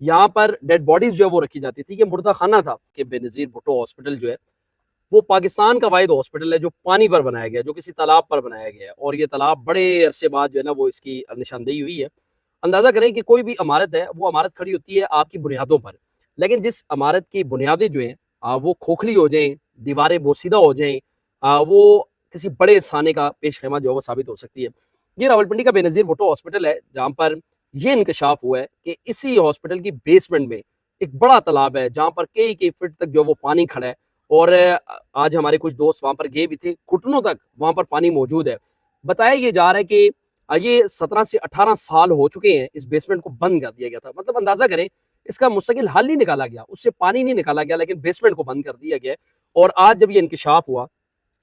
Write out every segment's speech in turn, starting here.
यहाँ पर dead bodies जो है वो रखी जाती थी। ये मुर्दा खाना था कि बेनज़ीर भुट्टो हॉस्पिटल जो है वो पाकिस्तान का वाहिद हॉस्पिटल है जो पानी पर बनाया गया है, जो किसी तालाब पर बनाया गया है, और ये तालाब बड़े अरसे बाद जो है ना वो इसकी निशानदेही हुई है। अंदाजा करें कि कोई भी इमारत है वो इमारत खड़ी होती है आपकी बुनियादों पर, लेकिन जिस इमारत की बुनियादें जो हैं वो खोखली हो जाएं, दीवारें बोसीदा हो जाएं, वो किसी बड़े साने का पेश खेमा जो है वो साबित हो सकती है। ये रावलपिंडी का बेनज़ीर भुट्टो हॉस्पिटल है जहाँ पर ये इंकशाफ हुआ है कि इसी हॉस्पिटल की बेसमेंट में एक बड़ा तालाब है जहाँ पर कई कई फीट तक जो वो पानी खड़ा है। और आज हमारे कुछ दोस्त वहां पर गए भी थे, घुटनों तक वहां पर पानी मौजूद है। बताया ये जा रहा है कि ये 17 से 18 साल हो चुके हैं इस बेसमेंट को बंद कर दिया गया था। मतलब अंदाजा करें, इसका मुस्तकिल हल नहीं निकाला गया, उससे पानी नहीं निकाला गया, लेकिन बेसमेंट को बंद कर दिया गया। और आज जब ये इंकशाफ हुआ,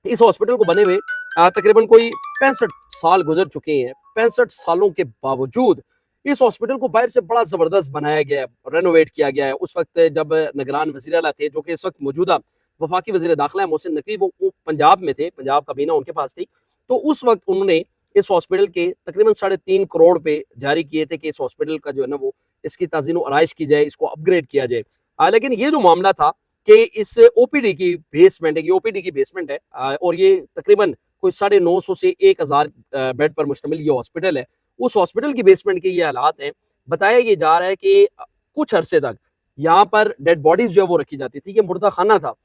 इस हॉस्पिटल को बने हुए तकरीबन कोई 65 साल गुजर चुके हैं। 65 सालों के बावजूद इस हॉस्पिटल को बाहर से बड़ा जबरदस्त बनाया गया है, रेनोवेट किया गया है। उस वक्त जब निगरान वजीर आला थे, जो कि इस वक्त मौजूदा वफाकी वजीर दाखिला मोहसिन नकवी, वो पंजाब में थे, पंजाब काबीना उनके पास थी। तो उस वक्त उन्होंने इस हॉस्पिटल के तकरीबन 3.5 करोड़ रुपए जारी किए थे कि इस हॉस्पिटल का जो है ना वो इसकी ताज़ीन और आराइश की जाए, इसको अपग्रेड किया जाए। लेकिन ये जो मामला था कि इस ओपीडी की बेसमेंट है, ये ओपीडी की बेसमेंट है, और ये तकरीबन कोई 950 से 1000 बेड पर मुश्तमिल ये हॉस्पिटल है। उस हॉस्पिटल की बेसमेंट के ये हालात हैं। बताया ये जा रहा है कि कुछ अरसे तक यहाँ पर डेड बॉडीज जो है वो रखी जाती थी। ये मुर्दा खाना था।